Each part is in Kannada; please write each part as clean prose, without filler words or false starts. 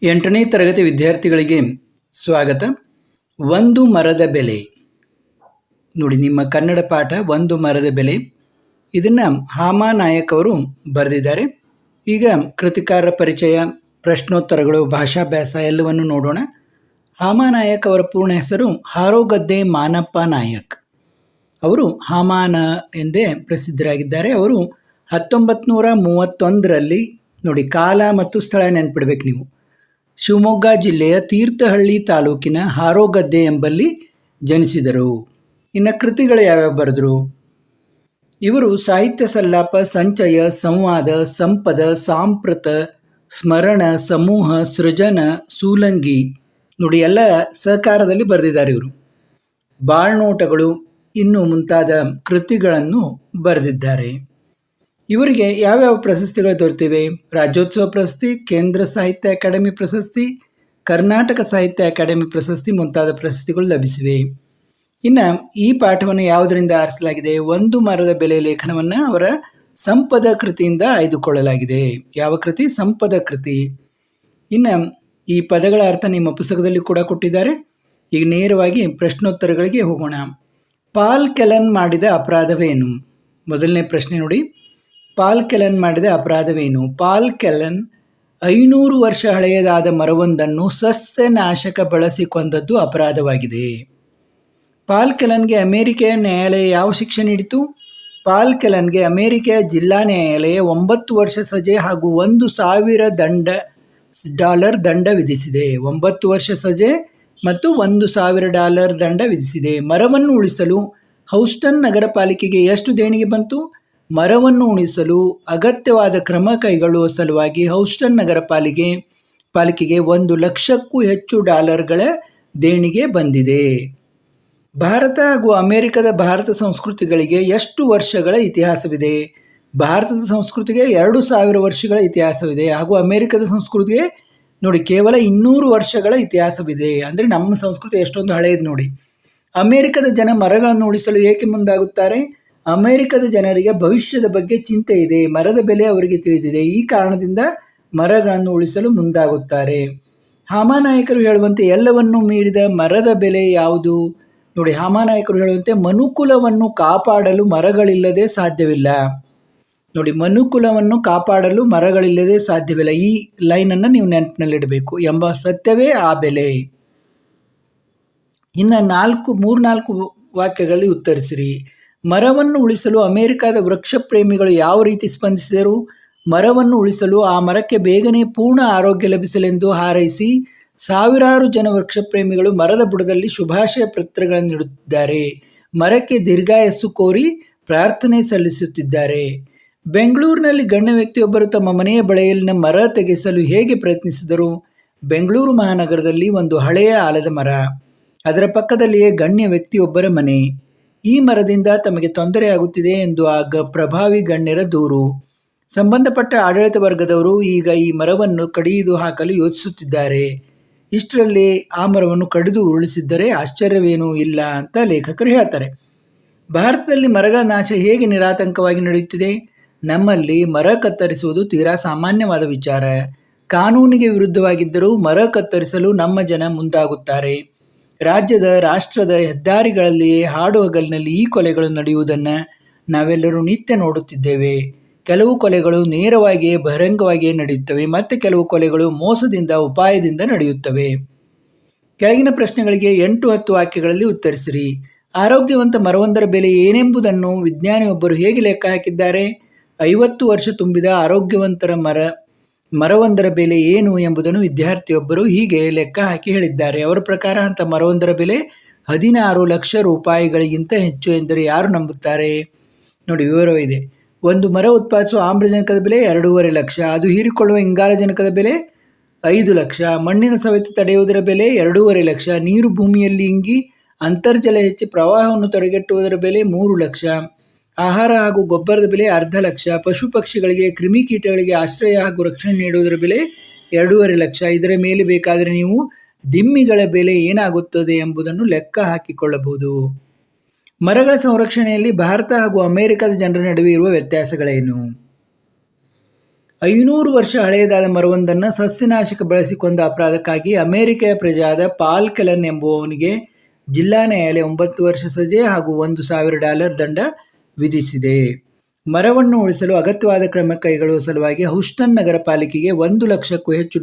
8ನೇ ತರಗತಿ ವಿದ್ಯಾರ್ಥಿಗಳಿಗೆ ಸ್ವಾಗತ. ಒಂದು ಮರದ ಬೆಲೆ ನೋಡಿ, ನಿಮ್ಮ ಕನ್ನಡ ಪಾಠ ಒಂದು ಮರದ ಬೆಲೆ. ಇದನ್ನು ಹಾಮಾನಾಯಕ್ ಅವರು ಬರೆದಿದ್ದಾರೆ. ಈಗ ಕೃತಿಕಾರರ ಪರಿಚಯ, ಪ್ರಶ್ನೋತ್ತರಗಳು, ಭಾಷಾಭ್ಯಾಸ ಎಲ್ಲವನ್ನು ನೋಡೋಣ. ಹಾಮಾನಾಯಕ್ ಅವರ ಪೂರ್ಣ ಹೆಸರು ಹಾರೋಗದ್ದೆ ಮಾನಪ್ಪ ನಾಯಕ್. ಅವರು ಹಾಮಾನ ಎಂದೇ ಪ್ರಸಿದ್ಧರಾಗಿದ್ದಾರೆ. ಅವರು 1931ರಲ್ಲಿ ನೋಡಿ, ಕಾಲ ಮತ್ತು ಸ್ಥಳ ನೆನ್ಪಿಡ್ಬೇಕು ನೀವು. ಶಿವಮೊಗ್ಗ ಜಿಲ್ಲೆಯ ತೀರ್ಥಹಳ್ಳಿ ತಾಲೂಕಿನ ಹಾರೋಗದ್ದೆ ಎಂಬಲ್ಲಿ ಜನಿಸಿದರು. ಇನ್ನು ಕೃತಿಗಳು ಯಾವ್ಯಾವ ಬರೆದರು? ಇವರು ಸಾಹಿತ್ಯ ಸಲ್ಲಾಪ, ಸಂಚಯ, ಸಂವಾದ, ಸಂಪದ, ಸಾಂಪ್ರತ, ಸ್ಮರಣ, ಸಮೂಹ, ಸೃಜನ, ಸೂಲಂಗಿ ನೋಡಿ ಎಲ್ಲ ಸಹಕಾರದಲ್ಲಿ ಬರೆದಿದ್ದಾರೆ. ಇವರು ಬಾಳ್ನೋಟಗಳು ಇನ್ನು ಮುಂತಾದ ಕೃತಿಗಳನ್ನು ಬರೆದಿದ್ದಾರೆ. ಇವರಿಗೆ ಯಾವ್ಯಾವ ಪ್ರಶಸ್ತಿಗಳು ದೊರೆತಿವೆ? ರಾಜ್ಯೋತ್ಸವ ಪ್ರಶಸ್ತಿ, ಕೇಂದ್ರ ಸಾಹಿತ್ಯ ಅಕಾಡೆಮಿ ಪ್ರಶಸ್ತಿ, ಕರ್ನಾಟಕ ಸಾಹಿತ್ಯ ಅಕಾಡೆಮಿ ಪ್ರಶಸ್ತಿ ಮುಂತಾದ ಪ್ರಶಸ್ತಿಗಳು ಲಭಿಸಿವೆ. ಇನ್ನು ಈ ಪಾಠವನ್ನು ಯಾವುದರಿಂದ ಆರಿಸಲಾಗಿದೆ? ಒಂದು ಮರದ ಬೆಲೆ ಲೇಖನವನ್ನು ಅವರ ಸಂಪದ ಕೃತಿಯಿಂದ ಆಯ್ದುಕೊಳ್ಳಲಾಗಿದೆ. ಯಾವ ಕೃತಿ? ಸಂಪದ ಕೃತಿ. ಇನ್ನು ಈ ಪದಗಳ ಅರ್ಥ ನಿಮ್ಮ ಪುಸ್ತಕದಲ್ಲಿ ಕೂಡ ಕೊಟ್ಟಿದ್ದಾರೆ. ಈಗ ನೇರವಾಗಿ ಪ್ರಶ್ನೋತ್ತರಗಳಿಗೆ ಹೋಗೋಣ. ಪಾಲ್ ಕೆಲನ್ ಮಾಡಿದ ಅಪರಾಧವೇನು? ಮೊದಲನೇ ಪ್ರಶ್ನೆ ನೋಡಿ, ಪಾಲ್ ಕೆಲನ್ ಮಾಡಿದ ಅಪರಾಧವೇನು? ಪಾಲ್ ಕೆಲನ್ 500 ವರ್ಷ ಹಳೆಯದಾದ ಮರವೊಂದನ್ನು ಸಸ್ಯನಾಶಕ ಬಳಸಿ ಕೊಂದದ್ದು ಅಪರಾಧವಾಗಿದೆ. ಪಾಲ್ ಕೆಲನ್ಗೆ ಅಮೆರಿಕೆಯ ನ್ಯಾಯಾಲಯ ಯಾವ ಶಿಕ್ಷೆ ನೀಡಿತು? ಪಾಲ್ ಕೆಲನ್ಗೆ ಅಮೆರಿಕೆಯ ಜಿಲ್ಲಾ ನ್ಯಾಯಾಲಯ 9 ವರ್ಷ ಸಜೆ ಹಾಗೂ $1,000 ದಂಡ ವಿಧಿಸಿದೆ. 9 ವರ್ಷ ಸಜೆ ಮತ್ತು $1,000 ದಂಡ ವಿಧಿಸಿದೆ. ಮರವನ್ನು ಉಳಿಸಲು ಹೌಸ್ಟನ್ ನಗರ ಪಾಲಿಕೆಗೆ ಎಷ್ಟು ದೇಣಿಗೆ ಬಂತು? ಮರವನ್ನು ಉಳಿಸಲು ಅಗತ್ಯವಾದ ಕ್ರಮ ಕೈಗೊಳ್ಳುವ ಸಲುವಾಗಿ ಹೌಸ್ಟನ್ ನಗರ ಪಾಲಿಕೆಗೆ $1,00,000ಕ್ಕೂ ಹೆಚ್ಚು ದೇಣಿಗೆ ಬಂದಿದೆ. ಭಾರತ ಹಾಗೂ ಅಮೆರಿಕದ ಭಾರತ ಸಂಸ್ಕೃತಿಗಳಿಗೆ ಎಷ್ಟು ವರ್ಷಗಳ ಇತಿಹಾಸವಿದೆ? ಭಾರತದ ಸಂಸ್ಕೃತಿಗೆ 2,000 ವರ್ಷಗಳ ಇತಿಹಾಸವಿದೆ ಹಾಗೂ ಅಮೆರಿಕದ ಸಂಸ್ಕೃತಿಗೆ ನೋಡಿ ಕೇವಲ 200 ವರ್ಷಗಳ ಇತಿಹಾಸವಿದೆ. ಅಂದರೆ ನಮ್ಮ ಸಂಸ್ಕೃತಿ ಎಷ್ಟೊಂದು ಹಳೆಯದು ನೋಡಿ. ಅಮೆರಿಕದ ಜನ ಮರಗಳನ್ನು ಉಳಿಸಲು ಏಕೆ ಮುಂದಾಗುತ್ತಾರೆ? ಅಮೆರಿಕದ ಜನರಿಗೆ ಭವಿಷ್ಯದ ಬಗ್ಗೆ ಚಿಂತೆ ಇದೆ. ಮರದ ಬೆಲೆ ಅವರಿಗೆ ತಿಳಿದಿದೆ. ಈ ಕಾರಣದಿಂದ ಮರಗಳನ್ನು ಉಳಿಸಲು ಮುಂದಾಗುತ್ತಾರೆ. ಹಾಮಾನಾಯಕರು ಹೇಳುವಂತೆ ಎಲ್ಲವನ್ನೂ ಮೀರಿದ ಮರದ ಬೆಲೆ ಯಾವುದು? ನೋಡಿ, ಹಾಮಾನಾಯಕರು ಹೇಳುವಂತೆ ಮನುಕುಲವನ್ನು ಕಾಪಾಡಲು ಮರಗಳಿಲ್ಲದೆ ಸಾಧ್ಯವಿಲ್ಲ. ನೋಡಿ, ಮನುಕುಲವನ್ನು ಕಾಪಾಡಲು ಮರಗಳಿಲ್ಲದೆ ಸಾಧ್ಯವಿಲ್ಲ. ಈ ಲೈನನ್ನು ನೀವು ನೆನಪಿನಲ್ಲಿಡಬೇಕು ಎಂಬ ಸತ್ಯವೇ ಆ ಬೆಲೆ. ಇನ್ನು 3-4 ವಾಕ್ಯಗಳಲ್ಲಿ ಉತ್ತರಿಸಿರಿ. ಮರವನ್ನು ಉಳಿಸಲು ಅಮೆರಿಕದ ವೃಕ್ಷ ಪ್ರೇಮಿಗಳು ಯಾವ ರೀತಿ ಸ್ಪಂದಿಸಿದರು? ಮರವನ್ನು ಉಳಿಸಲು ಆ ಮರಕ್ಕೆ ಬೇಗನೆ ಪೂರ್ಣ ಆರೋಗ್ಯ ಲಭಿಸಲೆಂದು ಹಾರೈಸಿ ಸಾವಿರಾರು ಜನ ವೃಕ್ಷ ಪ್ರೇಮಿಗಳು ಮರದ ಬುಡದಲ್ಲಿ ಶುಭಾಶಯ ಪತ್ರಗಳನ್ನು ನೀಡುತ್ತಿದ್ದಾರೆ. ಮರಕ್ಕೆ ದೀರ್ಘಾಯಸ್ಸು ಕೋರಿ ಪ್ರಾರ್ಥನೆ ಸಲ್ಲಿಸುತ್ತಿದ್ದಾರೆ. ಬೆಂಗಳೂರಿನಲ್ಲಿ ಗಣ್ಯ ವ್ಯಕ್ತಿಯೊಬ್ಬರು ತಮ್ಮ ಮನೆಯ ಬಳಿಯಲ್ಲಿನ ಮರ ತೆಗೆಸಲು ಹೇಗೆ ಪ್ರಯತ್ನಿಸಿದರು? ಬೆಂಗಳೂರು ಮಹಾನಗರದಲ್ಲಿ ಒಂದು ಹಳೆಯ ಆಲದ ಮರ, ಅದರ ಪಕ್ಕದಲ್ಲಿಯೇ ಗಣ್ಯ ವ್ಯಕ್ತಿಯೊಬ್ಬರ ಮನೆ. ಈ ಮರದಿಂದ ತಮಗೆ ತೊಂದರೆಯಾಗುತ್ತಿದೆ ಎಂದು ಪ್ರಭಾವಿ ಗಣ್ಯರ ದೂರು. ಸಂಬಂಧಪಟ್ಟ ಆಡಳಿತ ವರ್ಗದವರು ಈಗ ಈ ಮರವನ್ನು ಕಡಿದು ಹಾಕಲು ಯೋಚಿಸುತ್ತಿದ್ದಾರೆ. ಇಷ್ಟರಲ್ಲಿ ಆ ಮರವನ್ನು ಕಡಿದು ಉರುಳಿಸಿದ್ದರೆ ಆಶ್ಚರ್ಯವೇನೂ ಇಲ್ಲ ಅಂತ ಲೇಖಕರು ಹೇಳ್ತಾರೆ. ಭಾರತದಲ್ಲಿ ಮರಗಳ ನಾಶ ಹೇಗೆ ನಿರಾತಂಕವಾಗಿ ನಡೆಯುತ್ತಿದೆ? ನಮ್ಮಲ್ಲಿ ಮರ ಕತ್ತರಿಸುವುದು ತೀರಾ ಸಾಮಾನ್ಯವಾದ ವಿಚಾರ. ಕಾನೂನಿಗೆ ವಿರುದ್ಧವಾಗಿದ್ದರೂ ಮರ ಕತ್ತರಿಸಲು ನಮ್ಮ ಜನ ಮುಂದಾಗುತ್ತಾರೆ. ರಾಷ್ಟ್ರದ ಹೆದ್ದಾರಿಗಳಲ್ಲಿಯೇ ಹಾಡು ಹಗಲಿನಲ್ಲಿ ಈ ಕೊಲೆಗಳು ನಡೆಯುವುದನ್ನು ನಾವೆಲ್ಲರೂ ನಿತ್ಯ ನೋಡುತ್ತಿದ್ದೇವೆ. ಕೆಲವು ಕೊಲೆಗಳು ನೇರವಾಗಿಯೇ ಬಹಿರಂಗವಾಗಿಯೇ ನಡೆಯುತ್ತವೆ, ಮತ್ತು ಕೆಲವು ಕೊಲೆಗಳು ಮೋಸದಿಂದ, ಉಪಾಯದಿಂದ ನಡೆಯುತ್ತವೆ. ಕೆಳಗಿನ ಪ್ರಶ್ನೆಗಳಿಗೆ 8-10 ವಾಕ್ಯಗಳಲ್ಲಿ ಉತ್ತರಿಸಿರಿ. ಆರೋಗ್ಯವಂತ ಮರವೊಂದರ ಬೆಲೆ ಏನೆಂಬುದನ್ನು ವಿಜ್ಞಾನಿಯೊಬ್ಬರು ಹೇಗೆ ಲೆಕ್ಕ ಹಾಕಿದ್ದಾರೆ? 50 ವರ್ಷ ತುಂಬಿದ ಆರೋಗ್ಯವಂತರ ಮರವೊಂದರ ಬೆಲೆ ಏನು ಎಂಬುದನ್ನು ವಿದ್ಯಾರ್ಥಿಯೊಬ್ಬರು ಹೀಗೆ ಲೆಕ್ಕ ಹಾಕಿ ಹೇಳಿದ್ದಾರೆ. ಅವರ ಪ್ರಕಾರ ಅಂತ ಮರವೊಂದರ ಬೆಲೆ 16 ಲಕ್ಷ ರೂಪಾಯಿಗಳಿಗಿಂತ ಹೆಚ್ಚು ಎಂದರೆ ಯಾರು ನಂಬುತ್ತಾರೆ? ನೋಡಿ, ವಿವರವಿದೆ. ಒಂದು ಮರ ಉತ್ಪಾದಿಸುವ ಆಮ್ಲಜನಕದ ಬೆಲೆ 2.5 ಲಕ್ಷ, ಅದು ಹೀರಿಕೊಳ್ಳುವ ಇಂಗಾಲಜನಕದ ಬೆಲೆ 5 ಲಕ್ಷ, ಮಣ್ಣಿನ ಸವೆತ ತಡೆಯುವುದರ ಬೆಲೆ 2.5 ಲಕ್ಷ, ನೀರು ಭೂಮಿಯಲ್ಲಿ ಇಂಗಿ ಅಂತರ್ಜಲ ಹೆಚ್ಚಿ ಪ್ರವಾಹವನ್ನು ತಡೆಗಟ್ಟುವುದರ ಬೆಲೆ 3 ಲಕ್ಷ, ಆಹಾರ ಹಾಗೂ ಗೊಬ್ಬರದ ಬೆಲೆ 1/2 ಲಕ್ಷ, ಪಶು ಪಕ್ಷಿಗಳಿಗೆ, ಕ್ರಿಮಿಕೀಟಗಳಿಗೆ ಆಶ್ರಯ ಹಾಗೂ ರಕ್ಷಣೆ ನೀಡುವುದರ ಬೆಲೆ 2.5 ಲಕ್ಷ. ಇದರ ಮೇಲೆ ಬೇಕಾದರೆ ನೀವು ದಿಮ್ಮಿಗಳ ಬೆಲೆ ಏನಾಗುತ್ತದೆ ಎಂಬುದನ್ನು ಲೆಕ್ಕ ಹಾಕಿಕೊಳ್ಳಬಹುದು. ಮರಗಳ ಸಂರಕ್ಷಣೆಯಲ್ಲಿ ಭಾರತ ಹಾಗೂ ಅಮೆರಿಕದ ಜನರ ನಡುವೆ ಇರುವ ವ್ಯತ್ಯಾಸಗಳೇನು? 500 ವರ್ಷ ಹಳೆಯದಾದ ಮರವೊಂದನ್ನು ಸಸ್ಯನಾಶಕ ಬಳಸಿ ಕೊಂದ ಅಪರಾಧಕ್ಕಾಗಿ ಅಮೆರಿಕೆಯ ಪ್ರಜೆಯಾದ ಪಾಲ್ ಕೆಲನ್ ಎಂಬುವವನಿಗೆ ಜಿಲ್ಲಾ ನ್ಯಾಯಾಲಯ 9 ವರ್ಷ ಸಜೆ ಹಾಗೂ $1,000 ದಂಡ ವಿಧಿಸಿದೆ. ಮರವನ್ನು ಉಳಿಸಲು ಅಗತ್ಯವಾದ ಕ್ರಮ ಕೈಗೊಳ್ಳುವ ಸಲುವಾಗಿ ಹೌಸ್ಟನ್ ನಗರ ಪಾಲಿಕೆಗೆ $1 ಲಕ್ಷಕ್ಕೂ ಹೆಚ್ಚು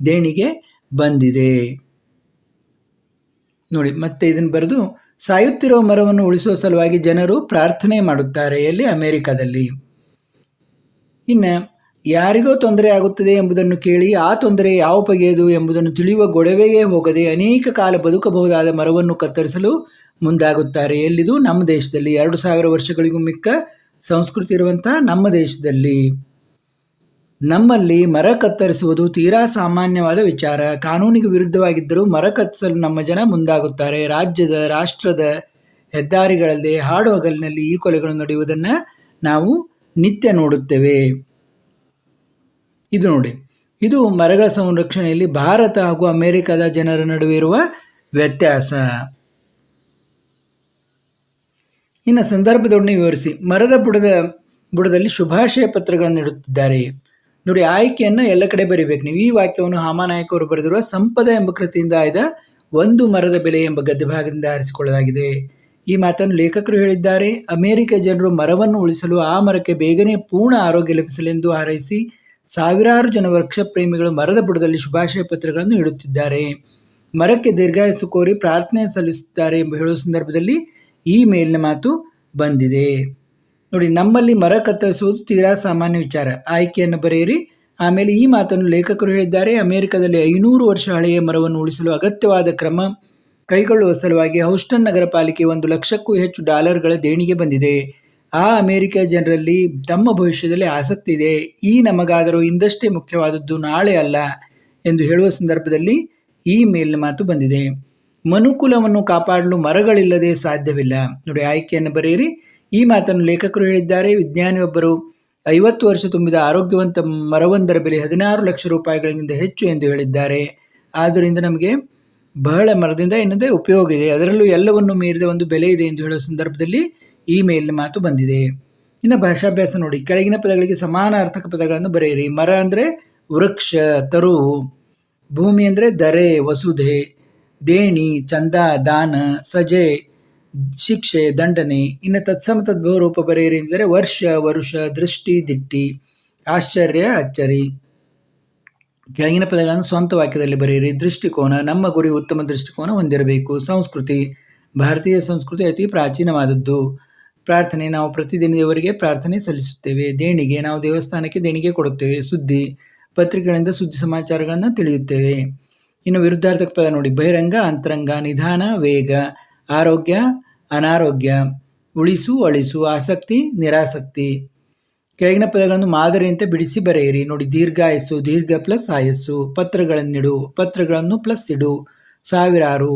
ದೇಣಿಗೆ ಬಂದಿದೆ. ನೋಡಿ, ಮತ್ತೆ ಇದನ್ನು ಬರೆದು, ಸಾಯುತ್ತಿರುವ ಮರವನ್ನು ಉಳಿಸುವ ಸಲುವಾಗಿ ಜನರು ಪ್ರಾರ್ಥನೆ ಮಾಡುತ್ತಾರೆ ಎಲ್ಲಿ? ಅಮೆರಿಕದಲ್ಲಿ. ಇನ್ನು ಯಾರಿಗೋ ತೊಂದರೆ ಆಗುತ್ತದೆ ಎಂಬುದನ್ನು ಕೇಳಿ ಆ ತೊಂದರೆ ಯಾವ ಬಗೆಯದು ಎಂಬುದನ್ನು ತಿಳಿಯುವ ಗೊಡವೆಗೆ ಹೋಗದೆ ಅನೇಕ ಕಾಲ ಬದುಕಬಹುದಾದ ಮರವನ್ನು ಕತ್ತರಿಸಲು ಮುಂದಾಗುತ್ತಾರೆ. ಎಲ್ಲಿದು? ನಮ್ಮ ದೇಶದಲ್ಲಿ. 2000 ವರ್ಷಗಳಿಗೂ ಮಿಕ್ಕ ಸಂಸ್ಕೃತಿ ಇರುವಂತಹ ನಮ್ಮ ದೇಶದಲ್ಲಿ. ನಮ್ಮಲ್ಲಿ ಮರ ಕತ್ತರಿಸುವುದು ತೀರಾ ಸಾಮಾನ್ಯವಾದ ವಿಚಾರ. ಕಾನೂನಿಗೆ ವಿರುದ್ಧವಾಗಿದ್ದರೂ ಮರ ಕತ್ತರಿಸಲು ನಮ್ಮ ಜನ ಮುಂದಾಗುತ್ತಾರೆ. ರಾಜ್ಯದ, ರಾಷ್ಟ್ರದ ಹೆದ್ದಾರಿಗಳಲ್ಲಿ ಹಾಡು ಹಗಲಿನಲ್ಲಿ ಈ ಕೊಲೆಗಳು ನಡೆಯುವುದನ್ನು ನಾವು ನಿತ್ಯ ನೋಡುತ್ತೇವೆ. ಇದು ನೋಡಿ, ಇದು ಮರಗಳ ಸಂರಕ್ಷಣೆಯಲ್ಲಿ ಭಾರತ ಹಾಗೂ ಅಮೆರಿಕದ ಜನರ ನಡುವೆ ಇರುವ ವ್ಯತ್ಯಾಸ. ಇನ್ನು ಸಂದರ್ಭದೊಡನೆ ವಿವರಿಸಿ. ಮರದ ಬುಡದಲ್ಲಿ ಶುಭಾಶಯ ಪತ್ರಗಳನ್ನು ಇಡುತ್ತಿದ್ದಾರೆ. ನೋಡಿ, ಆಯ್ಕೆಯನ್ನು ಎಲ್ಲ ಕಡೆ ಬರೀಬೇಕು ನೀವು. ಈ ವಾಕ್ಯವನ್ನು ಹಾಮಾನಾಯಕ ಅವರು ಬರೆದಿರುವ ಸಂಪದ ಎಂಬ ಕೃತಿಯಿಂದ ಆಯ್ದ ಒಂದು ಮರದ ಬೆಲೆ ಎಂಬ ಗದ್ಯ ಭಾಗದಿಂದ ಆರಿಸಿಕೊಳ್ಳಲಾಗಿದೆ. ಈ ಮಾತನ್ನು ಲೇಖಕರು ಹೇಳಿದ್ದಾರೆ. ಅಮೆರಿಕ ಜನರು ಮರವನ್ನು ಉಳಿಸಲು ಆ ಮರಕ್ಕೆ ಬೇಗನೆ ಪೂರ್ಣ ಆರೋಗ್ಯ ಲಭಿಸಲೆಂದು ಹಾರೈಸಿ ಸಾವಿರಾರು ಜನ ವೃಕ್ಷ ಪ್ರೇಮಿಗಳು ಮರದ ಬುಡದಲ್ಲಿ ಶುಭಾಶಯ ಪತ್ರಗಳನ್ನು ಇಡುತ್ತಿದ್ದಾರೆ. ಮರಕ್ಕೆ ದೀರ್ಘಾಯಸ್ಸು ಕೋರಿ ಪ್ರಾರ್ಥನೆ ಸಲ್ಲಿಸುತ್ತಾರೆ ಎಂಬ ಹೇಳುವ ಸಂದರ್ಭದಲ್ಲಿ ಈ ಮೇಲಿನ ಮಾತು ಬಂದಿದೆ. ನೋಡಿ, ನಮ್ಮಲ್ಲಿ ಮರ ಕತ್ತರಿಸುವುದು ತೀರಾ ಸಾಮಾನ್ಯ ವಿಚಾರ. ಆಯ್ಕೆಯನ್ನು ಬರೆಯಿರಿ. ಆಮೇಲೆ ಈ ಮಾತನ್ನು ಲೇಖಕರು ಹೇಳಿದ್ದಾರೆ. ಅಮೆರಿಕದಲ್ಲಿ 500 ವರ್ಷ ಹಳೆಯ ಮರವನ್ನು ಉಳಿಸಲು ಅಗತ್ಯವಾದ ಕ್ರಮ ಕೈಗೊಳ್ಳುವ ಸಲುವಾಗಿ ಹೌಸ್ಟನ್ ನಗರ ಪಾಲಿಕೆ $1 ಲಕ್ಷಕ್ಕೂ ಹೆಚ್ಚು ದೇಣಿಗೆ ಬಂದಿದೆ. ಆ ಅಮೆರಿಕ ಜನರಲ್ಲಿ ತಮ್ಮ ಭವಿಷ್ಯದಲ್ಲಿ ಆಸಕ್ತಿ ಇದೆ. ಈ ನಮಗಾದರೂ ಇಂದಷ್ಟೇ ಮುಖ್ಯವಾದದ್ದು, ನಾಳೆ ಅಲ್ಲ ಎಂದು ಹೇಳುವ ಸಂದರ್ಭದಲ್ಲಿ ಈ ಮೇಲಿನ ಮಾತು ಬಂದಿದೆ. ಮನುಕುಲವನ್ನು ಕಾಪಾಡಲು ಮರಗಳಿಲ್ಲದೆ ಸಾಧ್ಯವಿಲ್ಲ. ನೋಡಿ, ಆಯ್ಕೆಯನ್ನು ಬರೆಯಿರಿ. ಈ ಮಾತನ್ನು ಲೇಖಕರು ಹೇಳಿದ್ದಾರೆ. ವಿಜ್ಞಾನಿಯೊಬ್ಬರು 50 ವರ್ಷ ತುಂಬಿದ ಆರೋಗ್ಯವಂತ ಮರವೊಂದರ ಬೆಲೆ $16 ಲಕ್ಷ ರೂಪಾಯಿಗಳಿಗಿಂತ ಹೆಚ್ಚು ಎಂದು ಹೇಳಿದ್ದಾರೆ. ಆದ್ದರಿಂದ ನಮಗೆ ಬಹಳ ಮರದಿಂದ ಏನಂದರೆ ಉಪಯೋಗ ಇದೆ, ಅದರಲ್ಲೂ ಎಲ್ಲವನ್ನು ಮೀರಿದ ಒಂದು ಬೆಲೆ ಇದೆ ಎಂದು ಹೇಳುವ ಸಂದರ್ಭದಲ್ಲಿ ಈ ಮೇಲಿನ ಮಾತು ಬಂದಿದೆ. ಇನ್ನು ಭಾಷಾಭ್ಯಾಸ ನೋಡಿ, ಕೆಳಗಿನ ಪದಗಳಿಗೆ ಸಮಾನಾರ್ಥಕ ಪದಗಳನ್ನು ಬರೆಯಿರಿ. ಮರ ಅಂದರೆ ವೃಕ್ಷ, ತರುವು. ಭೂಮಿ ಅಂದರೆ ದರೆ, ವಸುಧೆ. ದೇಣಿ, ಚಂದ, ದಾನ. ಸಜೆ, ಶಿಕ್ಷೆ, ದಂಡನೆ. ಇನ್ನು ತತ್ಸಮ ತದ್ಭವ ರೂಪ ಬರೆಯಿರಿ ಎಂದರೆ ವರ್ಷ, ವರುಷ. ದೃಷ್ಟಿ, ದಿಟ್ಟಿ. ಆಶ್ಚರ್ಯ, ಅಚ್ಚರಿ. ಕೆಳಗಿನ ಪದಗಳನ್ನು ಸ್ವಂತ ವಾಕ್ಯದಲ್ಲಿ ಬರೆಯಿರಿ. ದೃಷ್ಟಿಕೋನ, ನಮ್ಮ ಗುರಿ ಉತ್ತಮ ದೃಷ್ಟಿಕೋನ ಹೊಂದಿರಬೇಕು. ಸಂಸ್ಕೃತಿ, ಭಾರತೀಯ ಸಂಸ್ಕೃತಿ ಅತಿ ಪ್ರಾಚೀನವಾದದ್ದು. ಪ್ರಾರ್ಥನೆ, ನಾವು ಪ್ರತಿದಿನ ದೇವರಿಗೆ ಪ್ರಾರ್ಥನೆ ಸಲ್ಲಿಸುತ್ತೇವೆ. ದೇಣಿಗೆ, ನಾವು ದೇವಸ್ಥಾನಕ್ಕೆ ದೇಣಿಗೆ ಕೊಡುತ್ತೇವೆ. ಸುದ್ದಿ, ಪತ್ರಿಕೆಗಳಿಂದ ಸುದ್ದಿ ಸಮಾಚಾರಗಳನ್ನು ತಿಳಿಯುತ್ತೇವೆ. ಇನ್ನು ವಿರುದ್ಧಾರ್ಥಕ ಪದ ನೋಡಿ, ಬಹಿರಂಗ, ಅಂತರಂಗ. ನಿಧಾನ, ವೇಗ. ಆರೋಗ್ಯ, ಅನಾರೋಗ್ಯ. ಉಳಿಸು, ಅಳಿಸು. ಆಸಕ್ತಿ, ನಿರಾಸಕ್ತಿ. ಕೆಳಗಿನ ಪದಗಳನ್ನು ಮಾದರಿಯಂತೆ ಬಿಡಿಸಿ ಬರೆಯಿರಿ. ನೋಡಿ, ದೀರ್ಘಾಯಸ್ಸು, ದೀರ್ಘ ಪ್ಲಸ್ ಆಯಸ್ಸು. ಪತ್ರಗಳನ್ನಿಡು, ಪತ್ರಗಳನ್ನು ಪ್ಲಸ್ ಇಡು. ಸಾವಿರಾರು,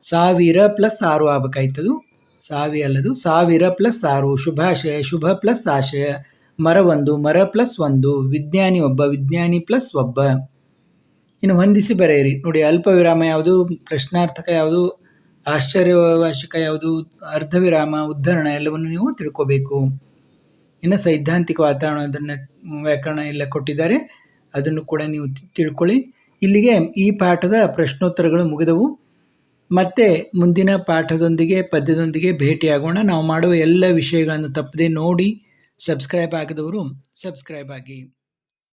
ಸಾವಿರ ಪ್ಲಸ್ 6 ಆಗಬೇಕಾಯ್ತದು, ಅಲ್ಲದು, 1000 ಪ್ಲಸ್ 6. ಶುಭಾಶಯ, ಶುಭ ಪ್ಲಸ್ ಆಶಯ. ಮರವೊಂದು, ಮರ ಪ್ಲಸ್ 1. ವಿಜ್ಞಾನಿ ಒಬ್ಬ, ವಿಜ್ಞಾನಿ ಪ್ಲಸ್ ಒಬ್ಬ. ಇನ್ನು ಹೊಂದಿಸಿ ಬರೆಯಿರಿ. ನೋಡಿ, ಅಲ್ಪ ವಿರಾಮ ಯಾವುದು, ಪ್ರಶ್ನಾರ್ಥಕ ಯಾವುದು, ಆಶ್ಚರ್ಯವಾಚಕ ಯಾವುದು, ಅರ್ಧ ವಿರಾಮ, ಉದ್ಧರಣ ಎಲ್ಲವನ್ನು ನೀವು ತಿಳ್ಕೋಬೇಕು. ಇನ್ನು ಸೈದ್ಧಾಂತಿಕ ವ್ಯಾಕರಣ ಎಲ್ಲ ಕೊಟ್ಟಿದ್ದಾರೆ, ಅದನ್ನು ಕೂಡ ನೀವು ತಿಳ್ಕೊಳ್ಳಿ. ಇಲ್ಲಿಗೆ ಈ ಪಾಠದ ಪ್ರಶ್ನೋತ್ತರಗಳು ಮುಗಿದವು. ಮತ್ತೆ ಮುಂದಿನ ಪಾಠದೊಂದಿಗೆ, ಪದ್ಯದೊಂದಿಗೆ ಭೇಟಿಯಾಗೋಣ. ನಾವು ಮಾಡುವ ಎಲ್ಲ ವಿಷಯಗಳನ್ನು ತಪ್ಪದೆ ನೋಡಿ. ಸಬ್ಸ್ಕ್ರೈಬ್ ಆಗದವರು ಸಬ್ಸ್ಕ್ರೈಬ್ ಆಗಿ.